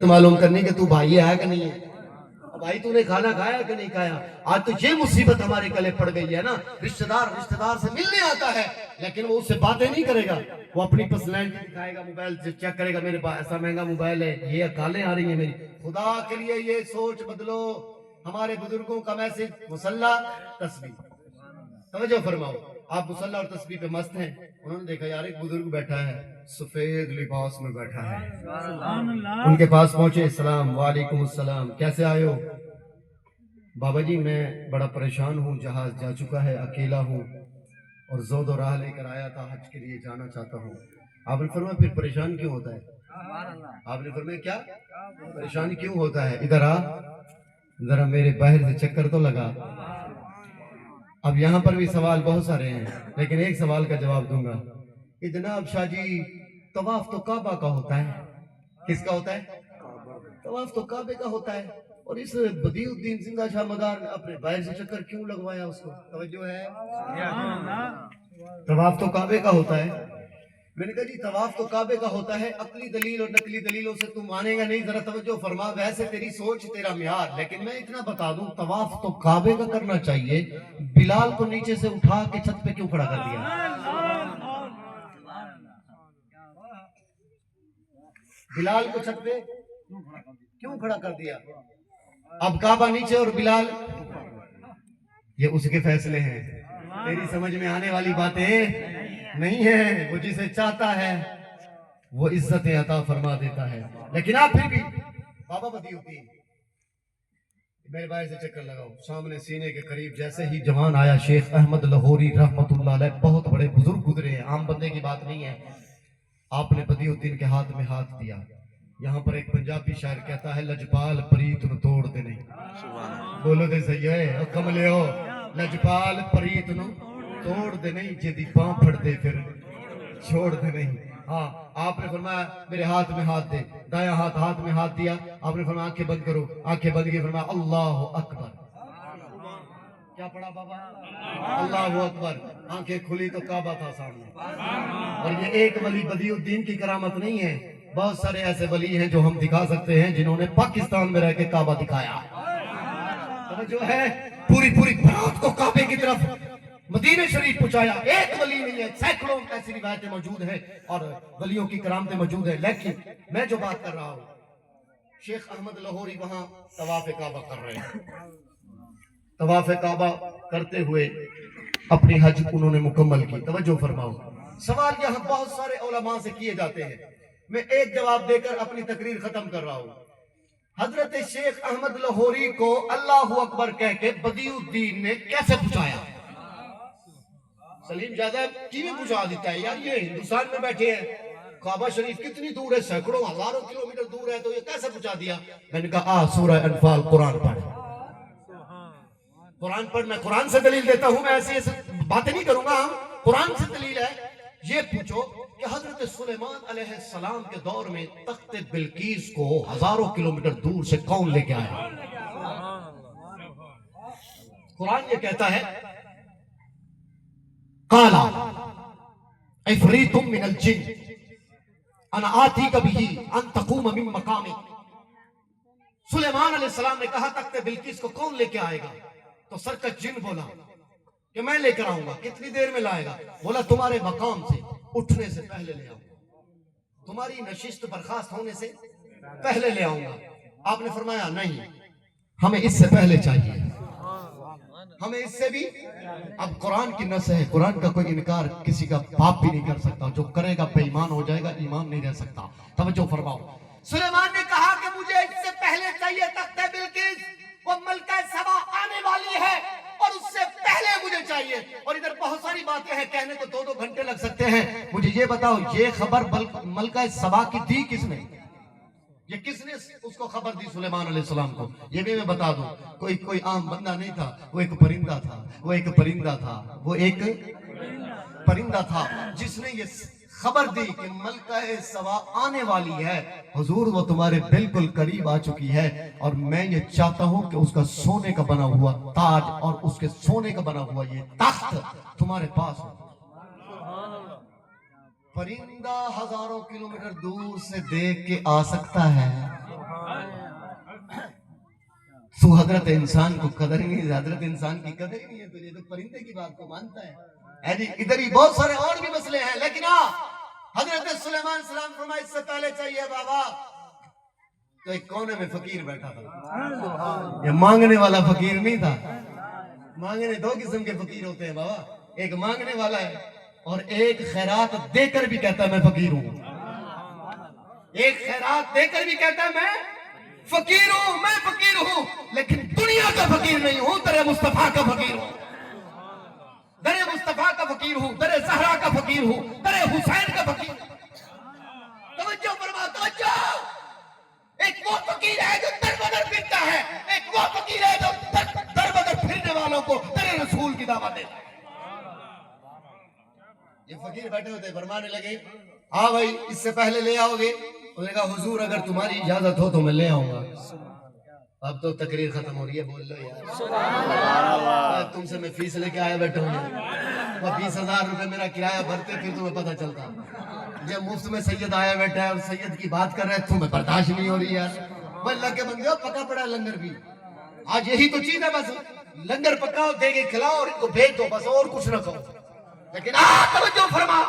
معلوم کرنی کہ تو بھائی ہے کہ نہیں ہے، بھائی تو نے کھانا کھایا کہ نہیں کھایا. آج تو یہ مصیبت ہمارے گلے پڑ گئی ہے نا، رشتہ دار سے ملنے آتا ہے لیکن وہ اس سے باتیں نہیں کرے گا، وہ اپنی پرسنالٹی دکھائے گا، موبائل سے چیک کرے گا میرے پاس ایسا مہنگا موبائل ہے، یہ گالیں آ رہی ہیں میری. خدا کے لیے یہ سوچ بدلو. ہمارے بزرگوں کا میسج مصلی تسبیح. توجہ فرماؤ، آپ مصلی اور تسبیح پہ مست ہیں. انہوں نے دیکھا یار ایک بزرگ بیٹھا ہے سفید لباس میں بیٹھا ہے. ان کے پاس پہنچے، السلام وعلیکم السلام، کیسے آئے ہو؟ بابا جی میں بڑا پریشان ہوں، جہاز جا چکا ہے، اکیلا ہوں اور زود و راہ لے کر آیا تھا، حج کے لیے جانا چاہتا ہوں. آپ نے فرمایا پھر پریشان کیوں ہوتا ہے؟ آپ نے فرمایا کیا پریشان کیوں ہوتا ہے؟ ادھر آ ذرا میرے باہر سے چکر تو لگا. اب یہاں پر بھی سوال بہت سارے ہیں لیکن ایک سوال کا جواب دوں گا. جناب شاہ جی طواف تو کعبہ کا ہوتا ہے. کس کا ہوتا ہے؟ طواف تو کعبے کا ہوتا ہے، اور اس بدیع الدین زندہ شاہ مدار نے اپنے باہر سے چکر کیوں لگوایا اس کو؟ توجہ ہے، طواف تو کعبے کا ہوتا ہے. میں نے کہا جی طواف تو کعبے کا ہوتا ہے، عقلی دلیل اور نقلی دلیلوں سے تم مانے گا نہیں، ذرا توجہ فرما. ویسے تیری سوچ تیرا معیار، لیکن میں اتنا بتا دوں طواف تو کعبے کا کرنا چاہیے. بلال کو نیچے سے اٹھا کے چھت پہ کیوں کھڑا کر دیا؟ بلال کو چھت پہ کیوں کھڑا کر دیا؟ اب کعبہ نیچے اور بلال، یہ اس کے فیصلے ہیں، تیری سمجھ میں آنے والی باتیں نہیں ہیں. وہ جسے چاہتا ہے وہ عزت عطا فرما دیتا ہے. لیکن آپ پھر بھی بابا بدی ہوتی ہے، میرے بھائی سے چکر لگاؤ. سامنے سینے کے قریب جیسے ہی جوان آیا، شیخ احمد لاہوری رحمت اللہ علیہ، بہت بڑے بزرگ گزرے ہیں، عام بندے کی بات نہیں ہے. آپ نے بدی الدین کے ہاتھ میں ہاتھ دیا. یہاں پر ایک پنجابی شاعر کہتا ہے لجپال پریت نو توڑ دے نہیں. بولو دے صحیح ہے او کملے ہو. لجپال پریت نو توڑ دے نہیں، جدی پاں پھڑ دے پھر چھوڑ دے نہیں. ہاں آپ نے فرمایا میرے ہاتھ میں ہاتھ دے. دایاں ہاتھ میں ہاتھ دیا. آپ نے فرمایا آنکھیں بند کرو. آنکھیں بند کی. فرمایا اللہ اکبر. کیا پڑھا بابا؟ اللہ اکبر. آنکھیں کھلی تو کعبہ تھا سامنے. اور یہ ایک ولی بدیع الدین کی کرامت نہیں ہے، بہت سارے ایسے ولی ہیں جو ہم دکھا سکتے ہیں جنہوں نے پاکستان میں رہ کے کعبہ دکھایا. جو ہے پوری بھارت کو کعبے کی طرف مدینہ شریف پہنچایا. ایک ولی نہیں ہے، سینکڑوں ایسی روایتیں موجود ہیں اور ولیوں کی کرامتیں موجود ہیں. لیکن میں جو بات کر رہا ہوں، شیخ احمد لاہوری وہاں طواف کعبہ کر رہے ہیں. طواف کعبہ کرتے ہوئے اپنی حج انہوں نے مکمل کی. توجہ فرماؤ، سوال یہاں بہت سارے علماء سے کیے جاتے ہیں، میں ایک جواب دے کر اپنی تقریر ختم کر رہا ہوں. حضرت شیخ احمد لاہوری کو اللہ اکبر کہہ کے بدیع الدین نے کیسے پہنچایا؟ سلیم جادب کی بھی پہنچا دیتا ہے یار، یہ ہندوستان میں بیٹھے ہیں، کعبہ شریف کتنی دور ہے، سینکڑوں ہزاروں کلومیٹر دور ہے، تو یہ کیسے پہنچا دیا؟ میں نے کہا سورہ انفال قرآن پڑھ. قرآن پڑھ. میں قرآن سے دلیل دیتا ہوں، میں ایسی باتیں نہیں کروں گا. ہم قرآن سے دلیل ہے. یہ پوچھو کہ حضرت سلیمان علیہ السلام کے دور میں تخت بلقیس کو ہزاروں کلومیٹر دور سے کون لے کے آیا؟ قرآن یہ کہتا ہے قالا عفریت من الجن انا آتیک بہ ان تقوم من مقامی. سلیمان علیہ السلام نے کہا تخت بلقیس کو کون لے کے آئے گا؟ تو سرکش جن بولا کہ میں لے کر آؤں گا. کتنی دیر میں لائے گا؟ بولا تمہارے مقام سے اٹھنے سے پہلے لے آؤں گا، تمہاری نشست برخاست ہونے سے پہلے لے آؤں گا. آپ نے فرمایا نہیں، ہمیں اس سے پہلے چاہیے، ہمیں اس سے بھی. اب قرآن کی نص ہے، قرآن کا کوئی انکار کسی کا باپ بھی نہیں کر سکتا، جو کرے گا بے ایمان ہو جائے گا، ایمان نہیں رہ سکتا. توجہ فرماؤ. سلیمان نے کہا کہ مجھے اس سے پہلے چاہیے تخت بلقیس، وہ ملکہ سبا آنے والی ہے اور اس سے پہلے مجھے چاہیے. اور ادھر بہت ساری باتیں ہیں، کہنے کو 2 گھنٹے لگ سکتے ہیں. مجھے یہ بتاؤ یہ خبر ملکہ سبا کی دی کس نے؟ یہ کس نے اس کو خبر دی سلیمان علیہ السلام کو؟ یہ بھی میں بتا دوں، کوئی عام بندہ نہیں تھا، وہ ایک پرندہ تھا. وہ ایک پرندہ تھا جس نے یہ خبر دی کہ ملکہ سبا آنے والی ہے. حضور وہ تمہارے بالکل قریب آ چکی ہے، اور میں یہ چاہتا ہوں کہ اس کا سونے کا بنا ہوا تاج اور اس کے سونے کا بنا ہوا یہ تخت تمہارے پاس ہو. پرندہ ہزاروں کلومیٹر دور سے دیکھ کے آ سکتا ہے، تو حضرت انسان کو قدر ہی نہیں ہے، حضرت انسان کی قدر ہی نہیں ہے تجھے، تو پرندے کی بات کو مانتا ہے جی۔ ادھر ہی بہت سارے اور بھی مسئلے ہیں، لیکن حضرت سلیمان السلام فرمائے اس سے پہلے چاہیے بابا، تو ایک کونے میں فقیر بیٹھا تھا، یہ مانگنے والا فقیر نہیں تھا۔ مانگنے دو قسم کے فقیر ہوتے ہیں بابا، ایک مانگنے والا ہے اور ایک خیرات دے کر بھی کہتا ہے میں فقیر ہوں۔ ایک خیرات دے کر بھی کہتا ہے میں فقیر ہوں، میں فقیر ہوں، لیکن دنیا کا فقیر نہیں ہوں، در مصطفیٰ کا فقیر ہوں، در مصطفیٰ کا فقیر ہوں، در زہرا کا فقیر ہوں، در حسین کا فقیر ہوں۔ توجہ فرما، توجہ۔ ایک وہ فقیر ہے جو در بدر پھرتا ہے، ایک وہ فقیر ہے جو در بدر پھرنے والوں کو در رسول کی دعوت دیتا ہے۔ یہ فقیر بیٹھے ہوتے فرمانے لگے ہاں بھائی اس سے پہلے لے آؤ گے؟ انہوں نے کہا حضور اگر تمہاری اجازت ہو تو میں لے آؤں گا۔ اب تو تقریر ختم ہو رہی ہے، بول لو یار، تم سے میں فیس لے کے آیا بیٹھا ہوں، 20,000 روپے میرا کرایہ بھرتے پھر تمہیں پتہ چلتا، جب مفت میں سید آیا بیٹھا ہے اور سید کی بات کر رہے ہیں تمہیں برداشت نہیں ہو رہی یار۔ وہ اللہ کے بندے ہو، پکا پڑا لنگر بھی، آج یہی تو چیز ہے، بس لنگر پکاؤ، دے کے کھلاؤ اور ان کو بھیج دو، بس اور کچھ نہ کہو۔ لیکن توجہ فرما،